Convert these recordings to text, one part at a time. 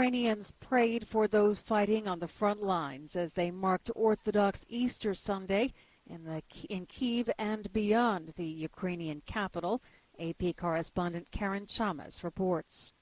Ukrainians prayed for those fighting on the front lines as they marked Orthodox Easter Sunday in Kyiv and beyond the Ukrainian capital. AP correspondent Karen Chamas reports.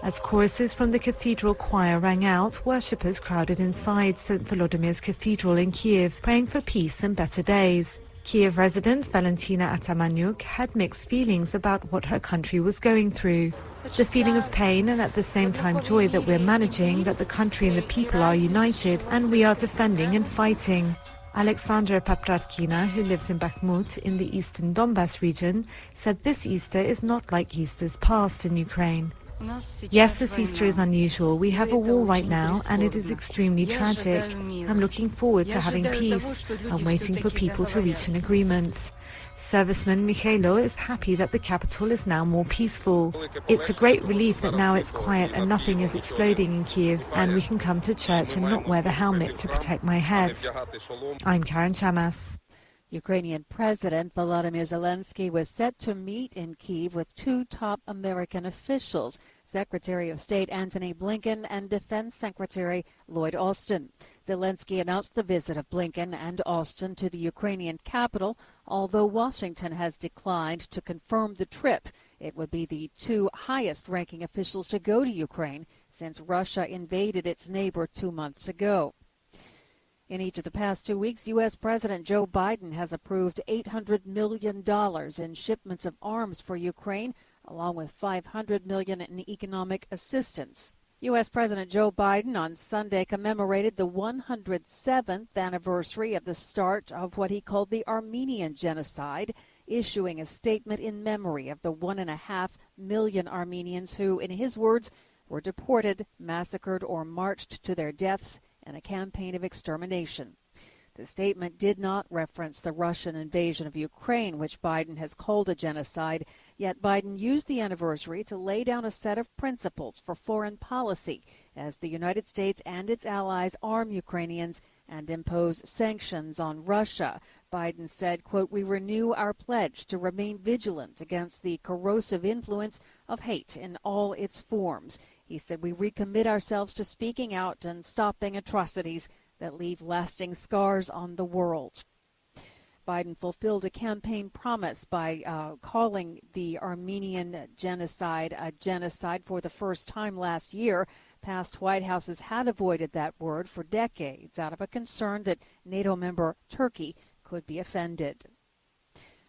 As choruses from the cathedral choir rang out, worshippers crowded inside St. Volodymyr's Cathedral in Kyiv, praying for peace and better days. Kyiv resident Valentina Atamanyuk had mixed feelings about what her country was going through. The feeling of pain and at the same time joy that we're managing, that the country and the people are united and we are defending and fighting. Alexandra Papratkina, who lives in Bakhmut in the eastern Donbas region, said this Easter is not like Easters past in Ukraine. Yes, this Easter is unusual. We have a war right now and it is extremely tragic. I'm looking forward to having peace. I'm waiting for people to reach an agreement. Serviceman Mikhailo is happy that the capital is now more peaceful. It's a great relief that now it's quiet and nothing is exploding in Kyiv and we can come to church and not wear the helmet to protect my head. I'm Karen Chamas. Ukrainian President Volodymyr Zelensky was set to meet in Kyiv with two top American officials, Secretary of State Antony Blinken and Defense Secretary Lloyd Austin. Zelensky announced the visit of Blinken and Austin to the Ukrainian capital, although Washington has declined to confirm the trip. It would be the two highest-ranking officials to go to Ukraine since Russia invaded its neighbor 2 months ago. In each of the past 2 weeks, U.S. President Joe Biden has approved $800 million in shipments of arms for Ukraine, along with $500 million in economic assistance. U.S. President Joe Biden on Sunday commemorated the 107th anniversary of the start of what he called the Armenian Genocide, issuing a statement in memory of the 1.5 million Armenians who, in his words, were deported, massacred, or marched to their deaths in a campaign of extermination. The statement did not reference the Russian invasion of Ukraine, which Biden has called a genocide, yet Biden used the anniversary to lay down a set of principles for foreign policy as the United States and its allies arm Ukrainians and impose sanctions on Russia. Biden said, quote, "We renew our pledge to remain vigilant against the corrosive influence of hate in all its forms." He said, "We recommit ourselves to speaking out and stopping atrocities that leave lasting scars on the world." Biden fulfilled a campaign promise by calling the Armenian genocide a genocide for the first time last year. Past White Houses had avoided that word for decades out of a concern that NATO member Turkey could be offended.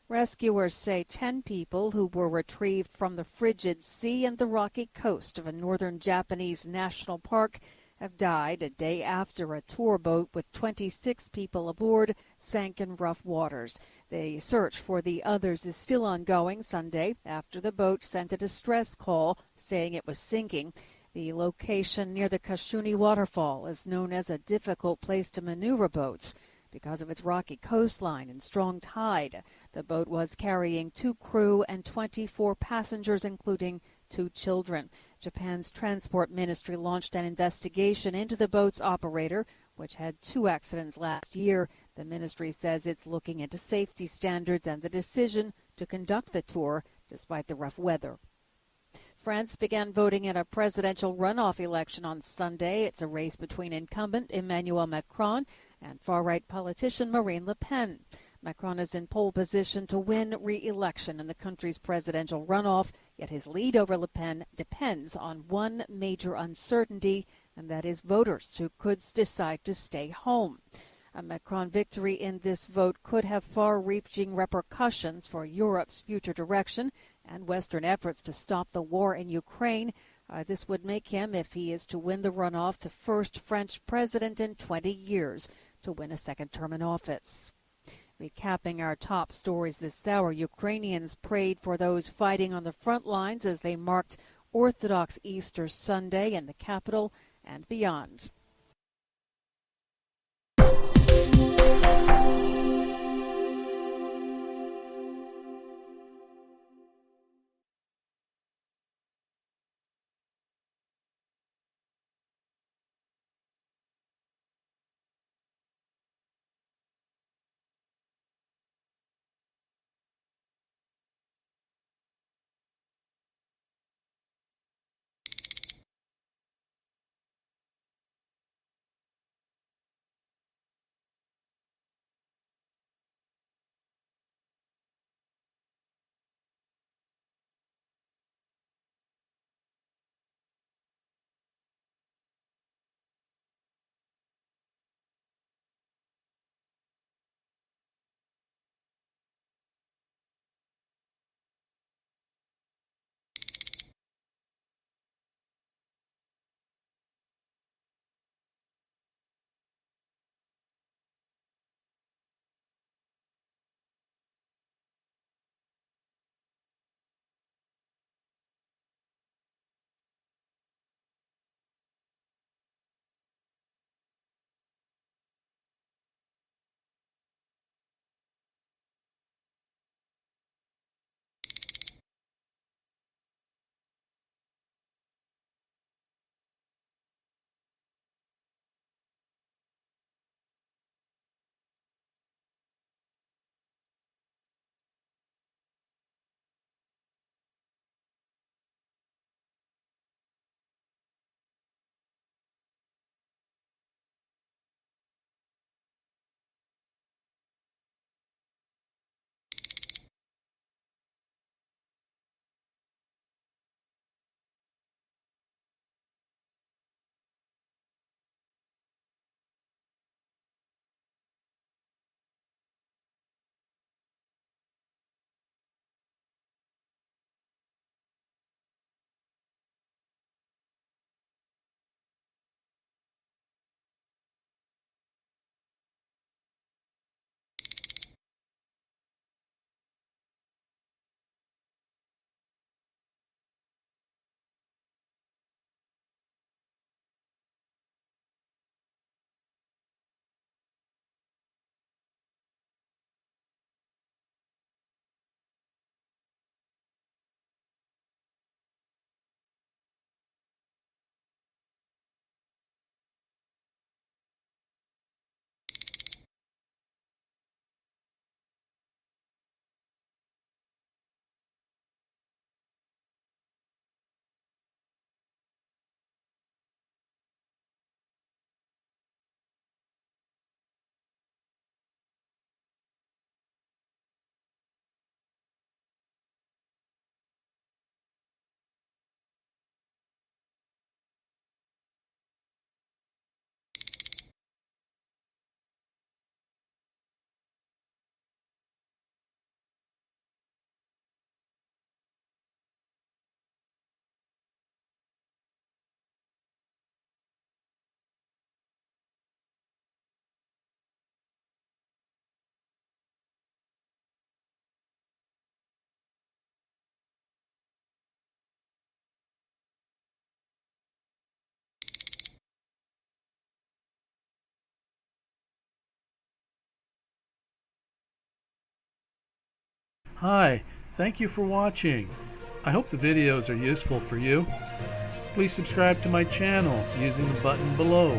Rescuers say 10 people who were retrieved from the frigid sea and the rocky coast of a northern Japanese national park have died a day after a tour boat with 26 people aboard sank in rough waters. The search for the others is still ongoing Sunday after the boat sent a distress call saying it was sinking. The location near the Kashuni waterfall is known as a difficult place to maneuver boats because of its rocky coastline and strong tide. The boat was carrying 2 crew and 24 passengers, including 2 children. Japan's transport ministry launched an investigation into the boat's operator, which had 2 accidents last year. The ministry says it's looking into safety standards and the decision to conduct the tour despite the rough weather. France began voting in a presidential runoff election on Sunday. It's a race between incumbent Emmanuel Macron and far-right politician Marine Le Pen. Macron is in pole position to win re-election in the country's presidential runoff, yet his lead over Le Pen depends on one major uncertainty, and that is voters who could decide to stay home. A Macron victory in this vote could have far-reaching repercussions for Europe's future direction and Western efforts to stop the war in Ukraine. This would make him, if he is to win the runoff, the first French president in 20 years to win a second term in office. Recapping our top stories this hour, Ukrainians prayed for those fighting on the front lines as they marked Orthodox Easter Sunday in the capital and beyond. Hi, thank you for watching. I hope the videos are useful for you. Please subscribe to my channel using the button below.